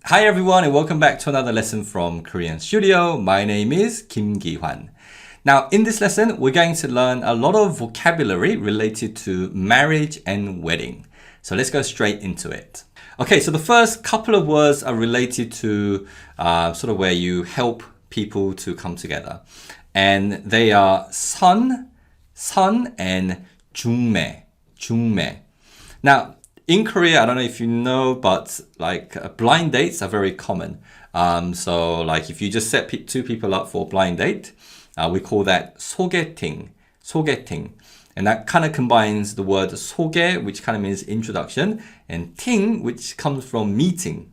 Hi everyone and welcome back to another lesson from Korean Studio. My name is Kim Gi-hwan. Now in this lesson, we're going to learn a lot of vocabulary related to marriage and wedding. So let's go straight into it. Okay, so the first couple of words are related to sort of where you help people to come together. And they are son, and jungme. Now, in Korea, I don't know if you know, but like blind dates are very common. So like if you just set two people up for a blind date, we call that 소개팅. And that kind of combines the word 소개, which kind of means introduction, and 팅, which comes from meeting.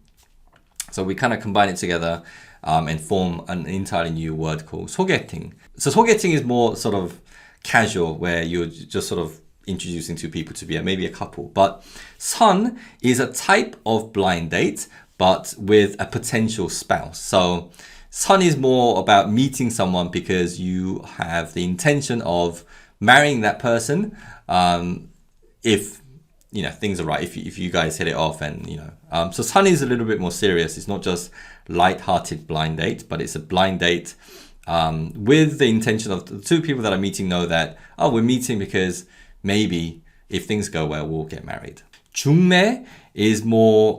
So we kind of combine it together and form an entirely new word called 소개팅. So 소개팅 is more sort of casual, where you're just sort of introducing two people to be maybe a couple. But son is a type of blind date, but with a potential spouse. So son is more about meeting someone because you have the intention of marrying that person if things are right, if you guys hit it off. And so son is a little bit more serious. It's not just light-hearted blind date, but it's a blind date with the intention of the two people that are meeting know that, oh, we're meeting because maybe if things go well, we'll get married. Jungme is more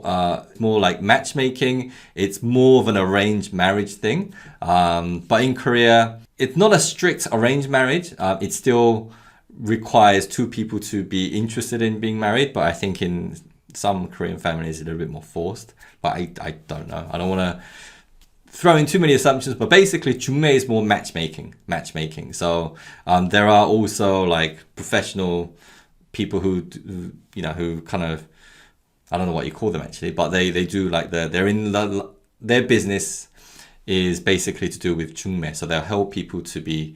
like matchmaking. It's more of an arranged marriage thing. But in Korea, it's not a strict arranged marriage. It still requires two people to be interested in being married. But I think in some Korean families, it's a little bit more forced. But I don't know. I don't want to throw in too many assumptions, but basically jungme is more matchmaking. So there are also like professional people who kind of, I don't know what you call them actually, but they do like their business is basically to do with jungme. So they'll help people to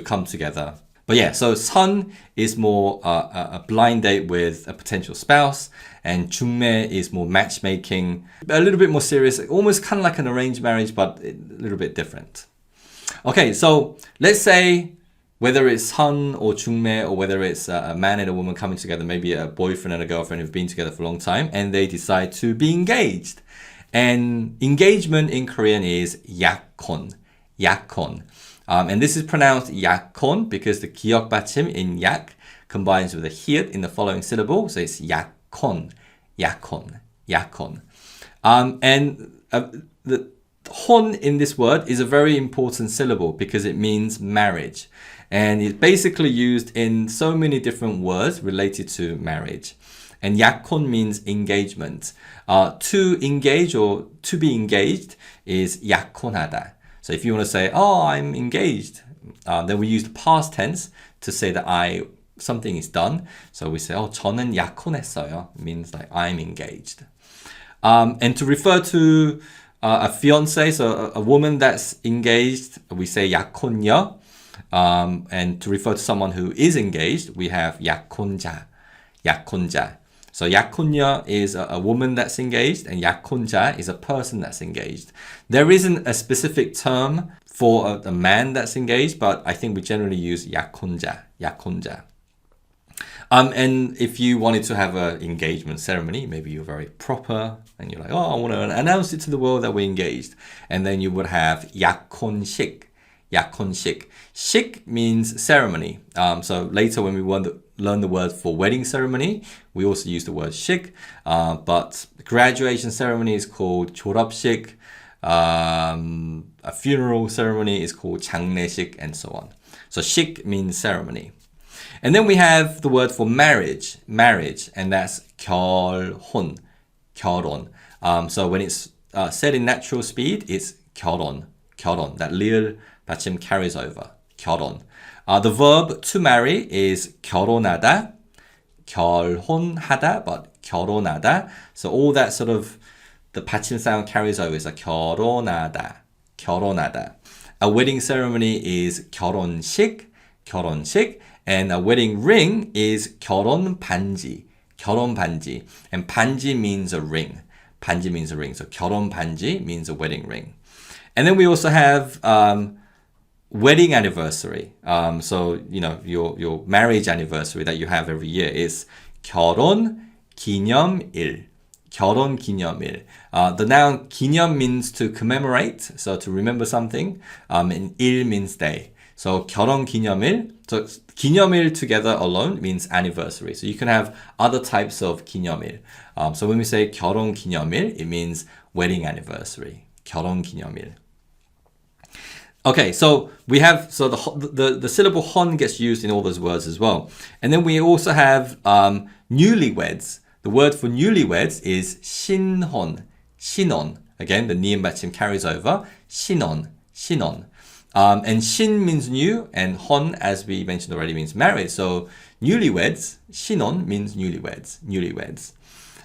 come together. But yeah, so son is more a blind date with a potential spouse, and jungme is more matchmaking, a little bit more serious, almost kind of like an arranged marriage, but a little bit different. Okay, so let's say whether it's son or jungme, or whether it's a man and a woman coming together, maybe a boyfriend and a girlfriend who've been together for a long time, and they decide to be engaged. And engagement in Korean is 약혼. And this is pronounced 약혼 because the 기역 받침 in 약 combines with a hiet in the following syllable. So it's 약혼. And the hon in this word is a very important syllable because it means marriage. And it's basically used in so many different words related to marriage. And 약혼 means engagement. To engage or to be engaged is 약혼하다. So if you want to say, oh, I'm engaged, then we use the past tense to say that something is done. So we say, oh, 저는 약혼했어요. It means like I'm engaged. And to refer to a fiance, so a woman that's engaged, we say 약혼녀. And to refer to someone who is engaged, we have 약혼자. So 약혼녀 is a woman that's engaged, and 약혼자 is a person that's engaged. There isn't a specific term for a man that's engaged, but I think we generally use 약혼자. And if you wanted to have an engagement ceremony, maybe you're very proper and you're like, oh, I want to announce it to the world that we're engaged. And then you would have 약혼식. Shik means ceremony. So later when we learn the word for wedding ceremony, we also use the word shik. But graduation ceremony is called 졸업식. A funeral ceremony is called 장례식, and so on. So shik means ceremony. And then we have the word for marriage, and that's 결혼. So when it's said in natural speed, it's 결혼. That 리을 받침 carries over. 결혼. The verb to marry is 결혼하다, but 결혼하다. So all that sort of the 받침 sound carries over. It's a 결혼하다. A wedding ceremony is 결혼식, and a wedding ring is 결혼 반지. And 반지 means a ring. So 결혼 반지 means a wedding ring. And then we also have wedding anniversary. So, your marriage anniversary that you have every year is 결혼 기념일. 결혼 기념일. The noun 기념 means to commemorate, so to remember something, and 일 means day. So 결혼 기념일, so 기념일 together alone means anniversary. So you can have other types of 기념일. So when we say 결혼 기념일, it means wedding anniversary. 결혼 기념일. Okay, so we have, so the syllable hon gets used in all those words as well. And then we also have newlyweds. The word for newlyweds is 신혼, 신혼. Again, the ni은 받침 carries over. 신혼, 신혼. And 신 means new, and hon, as we mentioned already, means married. So newlyweds, 신혼 means newlyweds, newlyweds.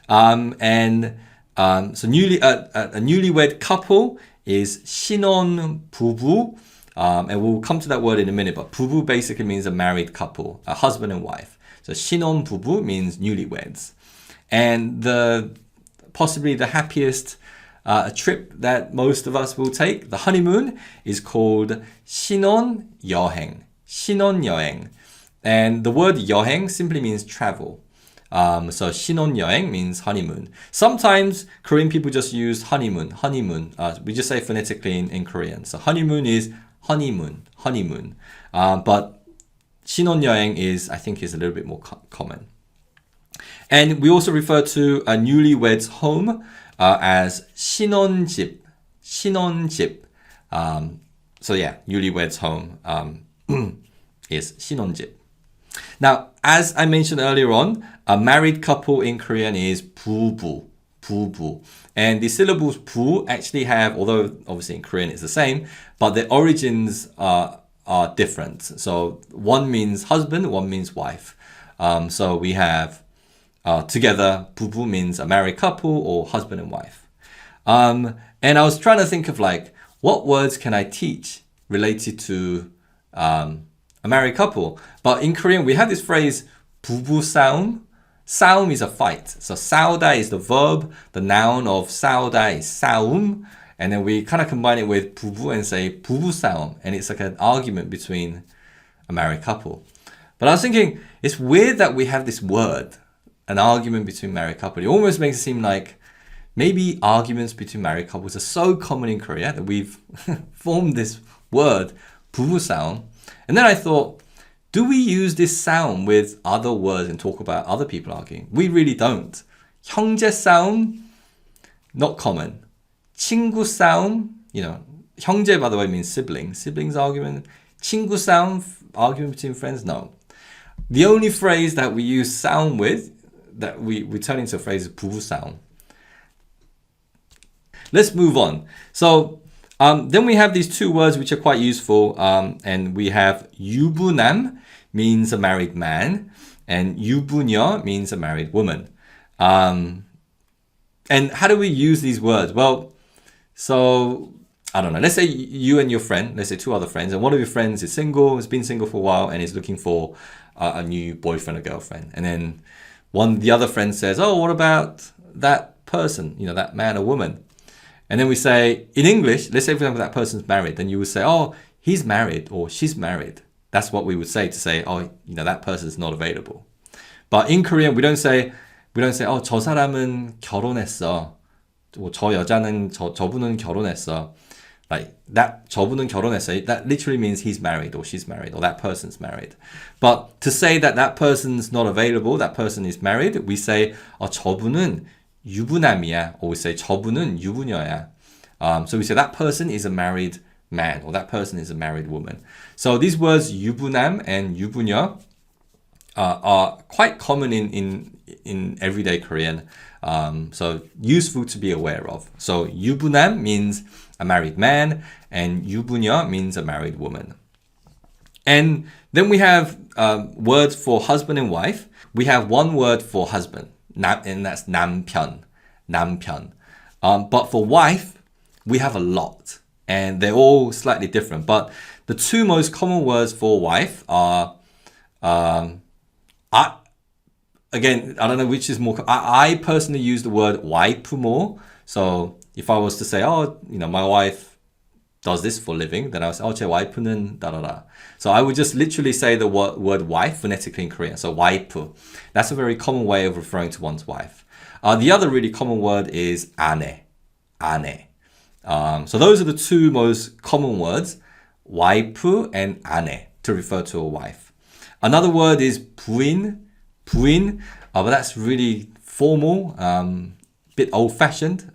So a newlywed couple is 신혼 부부, and we'll come to that word in a minute, but 부부 basically means a married couple, a husband and wife. So 신혼 부부 means newlyweds. And possibly the happiest trip that most of us will take, the honeymoon, is called 신혼 여행. 신혼 여행. And the word 여행 simply means travel. So 신혼 여행 means honeymoon. Sometimes Korean people just use honeymoon, honeymoon. We just say phonetically in Korean. So honeymoon is honeymoon, honeymoon. But 신혼 여행 is, I think, is a little bit more common. And we also refer to a newlywed's home as 신혼집, 신혼집. So yeah, newlywed's home is 신혼집. Now, as I mentioned earlier on, a married couple in Korean is 부부, 부부. And the syllables 부 actually have, although obviously in Korean it's the same, but the origins are different. So one means husband, one means wife. So we have together, 부부 means a married couple or husband and wife. And I was trying to think of like, what words can I teach related to a married couple? But in Korean, we have this phrase, 부부 싸움. 싸움 is a fight. So 싸우다 is the verb. The noun of 싸우다 is 싸움. And then we kind of combine it with 부부 and say 부부 싸움. And it's like an argument between a married couple. But I was thinking, it's weird that we have this word, an argument between married couple. It almost makes it seem like maybe arguments between married couples are so common in Korea that we've formed this word, 부부 싸움. And then I thought, do we use this sound with other words and talk about other people arguing? We really don't. 형제 싸움, not common. 친구 싸움, 형제, by the way, means siblings argument. 친구 싸움, argument between friends, no. The only phrase that we use sound with, that we turn into a phrase, is 부부 싸움. Let's move on. So then we have these two words which are quite useful, and we have 유부남 means a married man, and 유부녀 means a married woman. And how do we use these words? Well, so I don't know. Let's say you and your friend, let's say two other friends, and one of your friends is single, has been single for a while, and is looking for a new boyfriend or girlfriend. And then the other friend says, "Oh, what about that person? That man or woman?" And then we say, in English, let's say, for example, that person's married. Then you would say, oh, he's married or she's married. That's what we would say to say, oh, that person's not available. But in Korean, we don't say, oh, 저 사람은 결혼했어. 저 여자는, 저분은 결혼했어. Like that, 저분은 결혼했어. That literally means he's married or she's married or that person's married. But to say that person's not available, that person is married, we say, 저분은 유부남이야, or we say 저분은 유부녀야. So we say that person is a married man, or that person is a married woman. So these words 유부남 and 유부녀 are quite common in everyday Korean. So useful to be aware of. So 유부남 means a married man, and 유부녀 means a married woman. And then we have words for husband and wife. We have one word for husband, and that's 남편, 남편. But for wife, we have a lot, and they're all slightly different. But the two most common words for wife are, again, I don't know which is more. I personally use the word 와이프 more. So if I was to say, my wife does this for a living, then I would say, 제 와이프는 da. So I would just literally say the word wife phonetically in Korean. So 와이프. That's a very common way of referring to one's wife. The other really common word is 아내, 아내. So those are the two most common words, wife and 아내, to refer to a wife. Another word is 부인, 부인, but that's really formal, bit old-fashioned,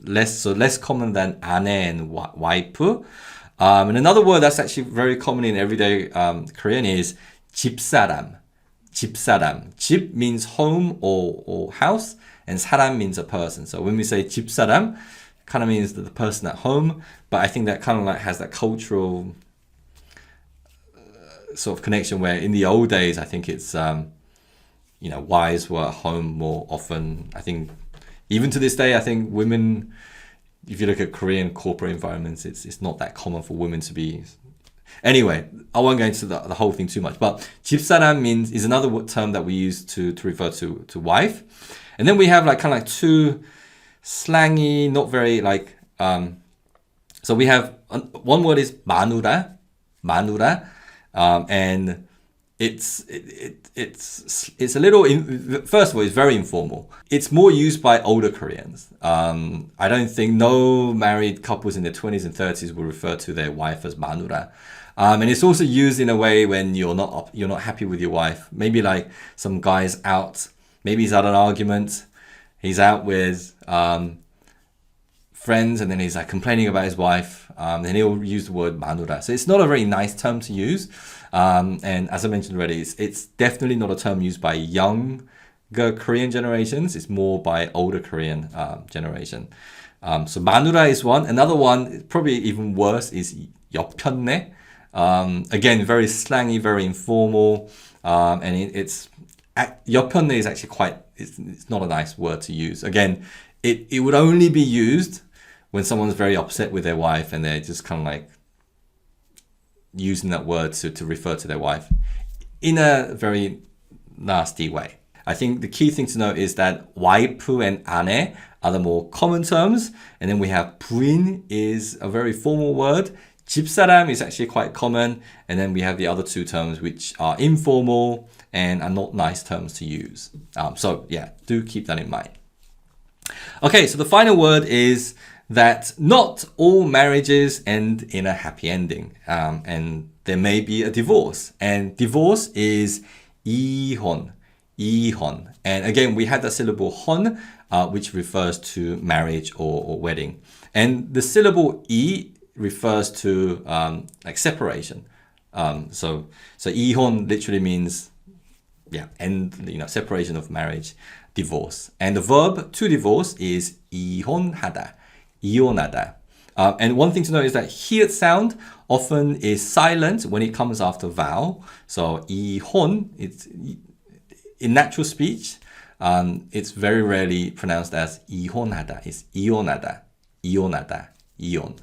less common than 아내 and wife. And another word that's actually very common in everyday Korean is 집사람. 집사람. 집 means home or house, and 사람 means a person. So when we say 집사람, kind of means that the person at home, but I think that kind of like has that cultural sort of connection where in the old days, I think it's, wives were at home more often. I think even to this day, I think women, if you look at Korean corporate environments, it's not that common for women to be. Anyway, I won't go into the whole thing too much, but 집사람 is another term that we use to refer to wife. And then we have like kind of like two slangy, not very like, so we have, one word is 마누라, and it's a little, first of all, it's very informal. It's more used by older Koreans. I don't think no married couples in their 20s and 30s will refer to their wife as 마누라. And it's also used in a way when you're not happy with your wife. Maybe like some guy's out, maybe he's had an argument, he's out with friends, and then he's like complaining about his wife, then he'll use the word 마누라. So it's not a very nice term to use. And as I mentioned already, it's definitely not a term used by younger Korean generations. It's more by older Korean generation. So 마누라 is one. Another one, probably even worse, is 옆편네. Again, very slangy, very informal. And it's 옆편네 is actually it's not a nice word to use. Again, it would only be used when someone's very upset with their wife and they're just kind of like using that word to refer to their wife in a very nasty way. I think the key thing to note is that wife and 아내 are the more common terms, and then we have 부인 is a very formal word. 집사람 is actually quite common, and then we have the other two terms which are informal and are not nice terms to use. So yeah, do keep that in mind. Okay, so the final word is that not all marriages end in a happy ending, and there may be a divorce, and divorce is 이혼. And again, we had the syllable 혼, which refers to marriage or wedding, and the syllable 이 refers to like separation. So 이혼 literally means end, separation of marriage, divorce, and the verb to divorce is 이혼하다. And one thing to note is that here sound often is silent when it comes after vowel. So 이혼, it's in natural speech, it's very rarely pronounced as 이혼하다. It's 이혼하다. 이혼.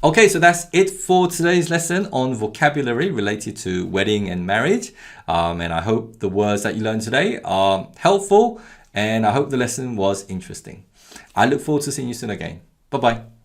Okay, so that's it for today's lesson on vocabulary related to wedding and marriage. And I hope the words that you learned today are helpful, and I hope the lesson was interesting. I look forward to seeing you soon again. Bye-bye.